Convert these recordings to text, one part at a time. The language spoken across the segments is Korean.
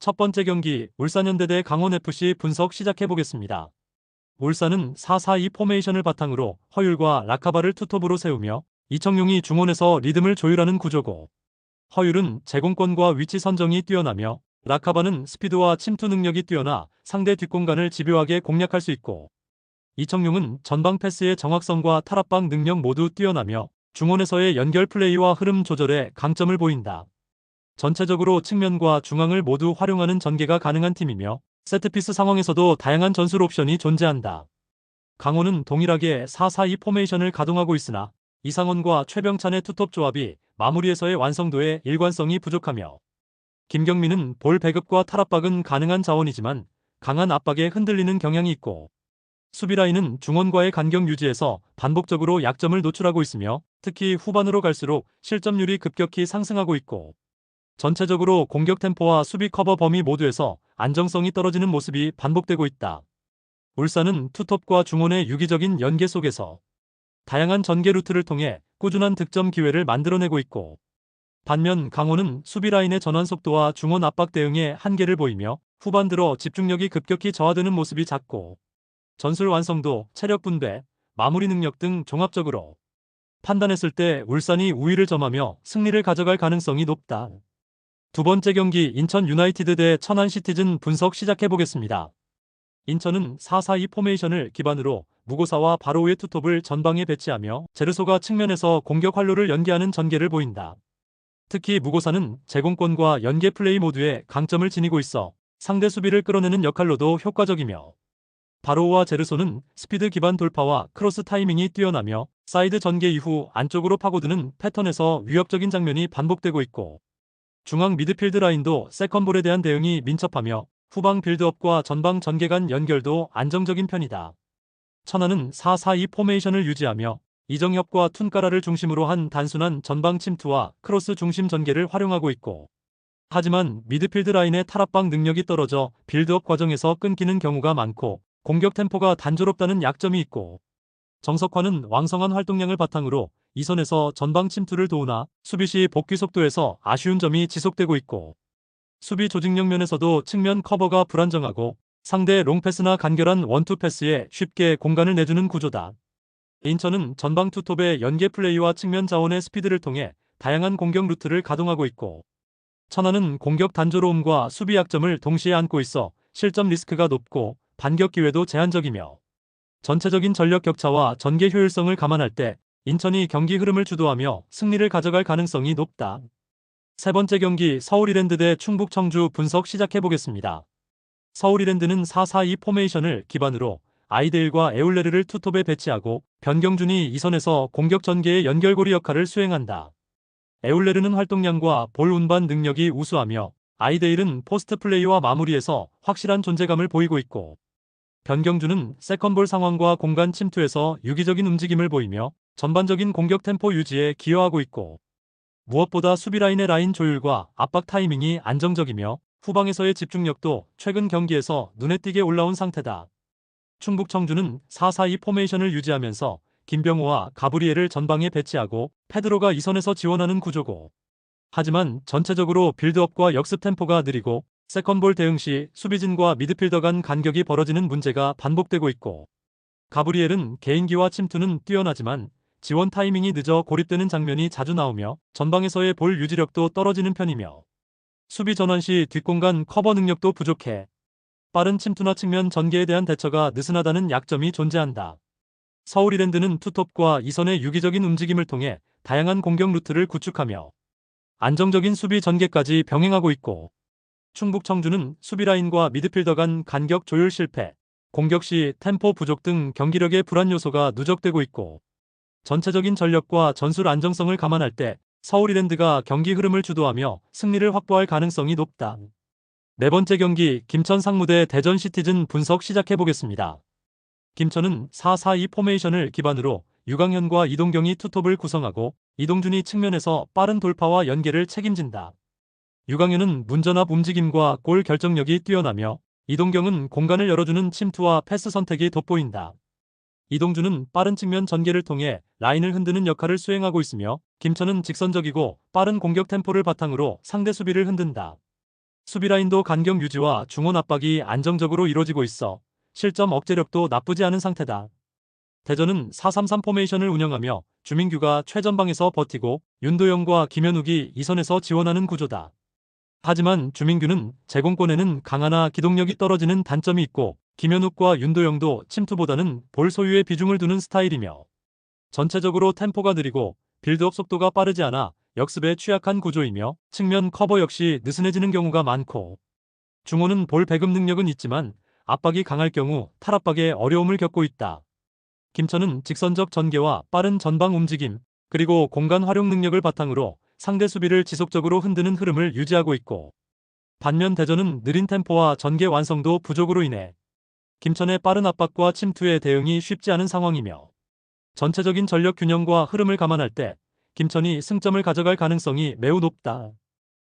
첫 번째 경기 울산현대 대 강원FC 분석 시작해보겠습니다. 울산은 4-4-2 포메이션을 바탕으로 허율과 라카바를 투톱으로 세우며 이청용이 중원에서 리듬을 조율하는 구조고, 허율은 제공권과 위치 선정이 뛰어나며 라카바는 스피드와 침투 능력이 뛰어나 상대 뒷공간을 집요하게 공략할 수 있고, 이청용은 전방 패스의 정확성과 탈압박 능력 모두 뛰어나며 중원에서의 연결 플레이와 흐름 조절에 강점을 보인다. 전체적으로 측면과 중앙을 모두 활용하는 전개가 가능한 팀이며 세트피스 상황에서도 다양한 전술 옵션이 존재한다. 강원은 동일하게 4-4-2 포메이션을 가동하고 있으나 이상원과 최병찬의 투톱 조합이 마무리에서의 완성도에 일관성이 부족하며, 김경민은 볼 배급과 탈압박은 가능한 자원이지만 강한 압박에 흔들리는 경향이 있고, 수비라인은 중원과의 간격 유지에서 반복적으로 약점을 노출하고 있으며 특히 후반으로 갈수록 실점률이 급격히 상승하고 있고, 전체적으로 공격 템포와 수비 커버 범위 모두에서 안정성이 떨어지는 모습이 반복되고 있다. 울산은 투톱과 중원의 유기적인 연계 속에서 다양한 전개 루트를 통해 꾸준한 득점 기회를 만들어내고 있고, 반면 강원은 수비 라인의 전환 속도와 중원 압박 대응에 한계를 보이며 후반 들어 집중력이 급격히 저하되는 모습이 잦고, 전술 완성도, 체력 분배, 마무리 능력 등 종합적으로 판단했을 때 울산이 우위를 점하며 승리를 가져갈 가능성이 높다. 두 번째 경기 인천 유나이티드 대 천안 시티즌 분석 시작해보겠습니다. 인천은 4-4-2 포메이션을 기반으로 무고사와 바로우의 투톱을 전방에 배치하며 제르소가 측면에서 공격 활로를 연계하는 전개를 보인다. 특히 무고사는 제공권과 연계 플레이 모두에 강점을 지니고 있어 상대 수비를 끌어내는 역할로도 효과적이며, 바로우와 제르소는 스피드 기반 돌파와 크로스 타이밍이 뛰어나며 사이드 전개 이후 안쪽으로 파고드는 패턴에서 위협적인 장면이 반복되고 있고, 중앙 미드필드 라인도 세컨볼에 대한 대응이 민첩하며 후방 빌드업과 전방 전개 간 연결도 안정적인 편이다. 천안은 4-4-2 포메이션을 유지하며 이정협과 툰까라를 중심으로 한 단순한 전방 침투와 크로스 중심 전개를 활용하고 있고, 하지만 미드필드 라인의 탈압박 능력이 떨어져 빌드업 과정에서 끊기는 경우가 많고 공격 템포가 단조롭다는 약점이 있고, 정석화는 왕성한 활동량을 바탕으로 이선에서 전방 침투를 도우나 수비 시 복귀 속도에서 아쉬운 점이 지속되고 있고, 수비 조직력 면에서도 측면 커버가 불안정하고 상대의 롱패스나 간결한 원투 패스에 쉽게 공간을 내주는 구조다. 인천은 전방 투톱의 연계 플레이와 측면 자원의 스피드를 통해 다양한 공격 루트를 가동하고 있고, 천안은 공격 단조로움과 수비 약점을 동시에 안고 있어 실점 리스크가 높고 반격 기회도 제한적이며, 전체적인 전력 격차와 전개 효율성을 감안할 때 인천이 경기 흐름을 주도하며 승리를 가져갈 가능성이 높다. 세 번째 경기 서울 이랜드 대 충북 청주 분석 시작해보겠습니다. 서울 이랜드는 4-4-2 포메이션을 기반으로 아이데일과 에울레르를 투톱에 배치하고 변경준이 이선에서 공격 전개의 연결고리 역할을 수행한다. 에울레르는 활동량과 볼 운반 능력이 우수하며 아이데일은 포스트 플레이와 마무리에서 확실한 존재감을 보이고 있고, 변경준은 세컨볼 상황과 공간 침투에서 유기적인 움직임을 보이며 전반적인 공격 템포 유지에 기여하고 있고, 무엇보다 수비라인의 라인 조율과 압박 타이밍이 안정적이며 후방에서의 집중력도 최근 경기에서 눈에 띄게 올라온 상태다. 충북 청주는 4-4-2 포메이션을 유지하면서 김병호와 가브리엘을 전방에 배치하고 페드로가 이선에서 지원하는 구조고, 하지만 전체적으로 빌드업과 역습 템포가 느리고 세컨볼 대응 시 수비진과 미드필더 간 간격이 벌어지는 문제가 반복되고 있고, 가브리엘은 개인기와 침투는 뛰어나지만 지원 타이밍이 늦어 고립되는 장면이 자주 나오며 전방에서의 볼 유지력도 떨어지는 편이며, 수비 전환 시 뒷공간 커버 능력도 부족해 빠른 침투나 측면 전개에 대한 대처가 느슨하다는 약점이 존재한다. 서울 이랜드는 투톱과 이선의 유기적인 움직임을 통해 다양한 공격 루트를 구축하며 안정적인 수비 전개까지 병행하고 있고, 충북 청주는 수비라인과 미드필더 간 간격 조율 실패, 공격 시 템포 부족 등 경기력의 불안 요소가 누적되고 있고, 전체적인 전력과 전술 안정성을 감안할 때 서울 이랜드가 경기 흐름을 주도하며 승리를 확보할 가능성이 높다. 네 번째 경기 김천 상무 대 대전 시티즌 분석 시작해보겠습니다. 김천은 4-4-2 포메이션을 기반으로 유강현과 이동경이 투톱을 구성하고 이동준이 측면에서 빠른 돌파와 연계를 책임진다. 유강현은 문전압 움직임과 골 결정력이 뛰어나며 이동경은 공간을 열어주는 침투와 패스 선택이 돋보인다. 이동준은 빠른 측면 전개를 통해 라인을 흔드는 역할을 수행하고 있으며 김천은 직선적이고 빠른 공격 템포를 바탕으로 상대 수비를 흔든다. 수비 라인도 간격 유지와 중원 압박이 안정적으로 이루어지고 있어 실점 억제력도 나쁘지 않은 상태다. 대전은 4-3-3 포메이션을 운영하며 주민규가 최전방에서 버티고 윤도영과 김현욱이 이선에서 지원하는 구조다. 하지만 주민규는 제공권에는 강하나 기동력이 떨어지는 단점이 있고 김현욱과 윤도영도 침투보다는 볼 소유에 비중을 두는 스타일이며 전체적으로 템포가 느리고 빌드업 속도가 빠르지 않아 역습에 취약한 구조이며 측면 커버 역시 느슨해지는 경우가 많고 중원은 볼 배급 능력은 있지만 압박이 강할 경우 탈압박에 어려움을 겪고 있다. 김천은 직선적 전개와 빠른 전방 움직임 그리고 공간 활용 능력을 바탕으로 상대 수비를 지속적으로 흔드는 흐름을 유지하고 있고 반면 대전은 느린 템포와 전개 완성도 부족으로 인해 김천의 빠른 압박과 침투에 대응이 쉽지 않은 상황이며 전체적인 전력 균형과 흐름을 감안할 때 김천이 승점을 가져갈 가능성이 매우 높다.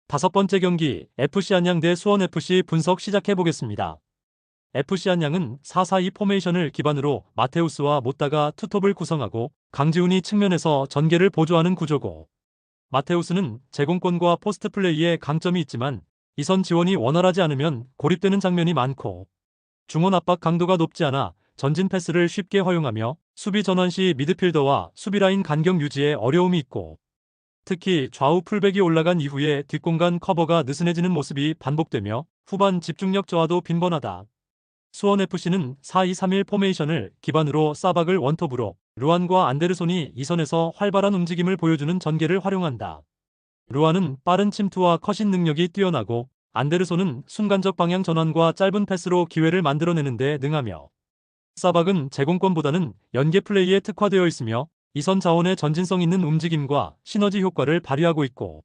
다섯 번째 경기 FC 안양 대 수원FC 분석 시작해보겠습니다. FC 안양은 4-4-2 포메이션을 기반으로 마테우스와 모따가 투톱을 구성하고 강지훈이 측면에서 전개를 보조하는 구조고 마테우스는 제공권과 포스트 플레이에 강점이 있지만 이선 지원이 원활하지 않으면 고립되는 장면이 많고 중원 압박 강도가 높지 않아 전진 패스를 쉽게 허용하며 수비 전환 시 미드필더와 수비라인 간격 유지에 어려움이 있고 특히 좌우 풀백이 올라간 이후에 뒷공간 커버가 느슨해지는 모습이 반복되며 후반 집중력 저하도 빈번하다. 수원FC는 4-2-3-1 포메이션을 기반으로 사박을 원톱으로 루안과 안데르손이 이선에서 활발한 움직임을 보여주는 전개를 활용한다. 루안은 빠른 침투와 컷인 능력이 뛰어나고 안데르손은 순간적 방향 전환과 짧은 패스로 기회를 만들어내는 데 능하며 사박은 제공권보다는 연계 플레이에 특화되어 있으며 이선 자원의 전진성 있는 움직임과 시너지 효과를 발휘하고 있고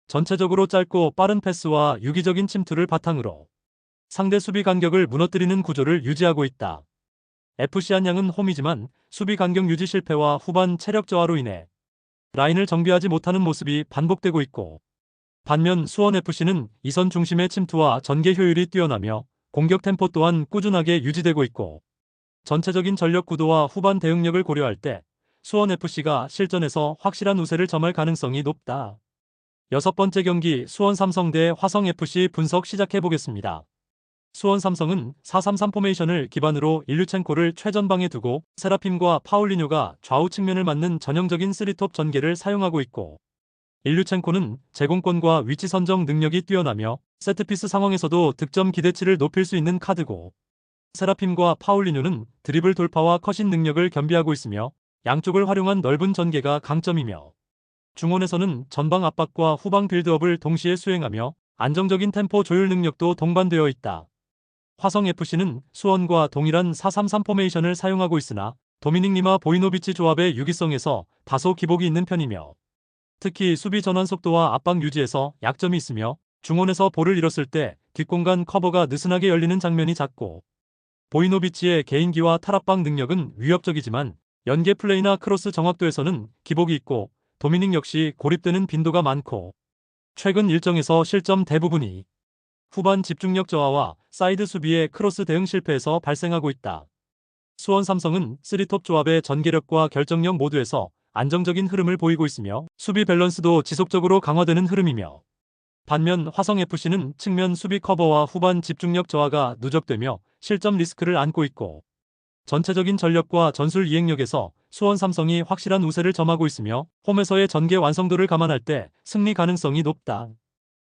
전체적으로 짧고 빠른 패스와 유기적인 침투를 바탕으로 상대 수비 간격을 무너뜨리는 구조를 유지하고 있다. FC 안양은 홈이지만 수비 간격 유지 실패와 후반 체력 저하로 인해 라인을 정비하지 못하는 모습이 반복되고 있고 반면 수원FC는 이선 중심의 침투와 전개 효율이 뛰어나며 공격 템포 또한 꾸준하게 유지되고 있고 전체적인 전력 구도와 후반 대응력을 고려할 때 수원FC가 실전에서 확실한 우세를 점할 가능성이 높다. 여섯 번째 경기 수원 삼성 대 화성FC 분석 시작해보겠습니다. 수원 삼성은 4-3-3 포메이션을 기반으로 일류첸코를 최전방에 두고 세라핌과 파울리뇨가 좌우 측면을 맞는 전형적인 3톱 전개를 사용하고 있고 일류첸코는 제공권과 위치 선정 능력이 뛰어나며 세트피스 상황에서도 득점 기대치를 높일 수 있는 카드고 세라핌과 파울리뇨는 드리블 돌파와 컷인 능력을 겸비하고 있으며 양쪽을 활용한 넓은 전개가 강점이며 중원에서는 전방 압박과 후방 빌드업을 동시에 수행하며 안정적인 템포 조율 능력도 동반되어 있다. 화성FC는 수원과 동일한 4-3-3 포메이션을 사용하고 있으나 도미닉 리마 보이노비치 조합의 유기성에서 다소 기복이 있는 편이며 특히 수비 전환 속도와 압박 유지에서 약점이 있으며 중원에서 볼을 잃었을 때 뒷공간 커버가 느슨하게 열리는 장면이 잦고 보이노비치의 개인기와 탈압박 능력은 위협적이지만 연계 플레이나 크로스 정확도에서는 기복이 있고 도미닉 역시 고립되는 빈도가 많고 최근 일정에서 실점 대부분이 후반 집중력 저하와 사이드 수비의 크로스 대응 실패에서 발생하고 있다. 수원 삼성은 3톱 조합의 전개력과 결정력 모두에서 안정적인 흐름을 보이고 있으며 수비 밸런스도 지속적으로 강화되는 흐름이며 반면 화성FC는 측면 수비 커버와 후반 집중력 저하가 누적되며 실점 리스크를 안고 있고 전체적인 전력과 전술 이행력에서 수원 삼성이 확실한 우세를 점하고 있으며 홈에서의 전개 완성도를 감안할 때 승리 가능성이 높다.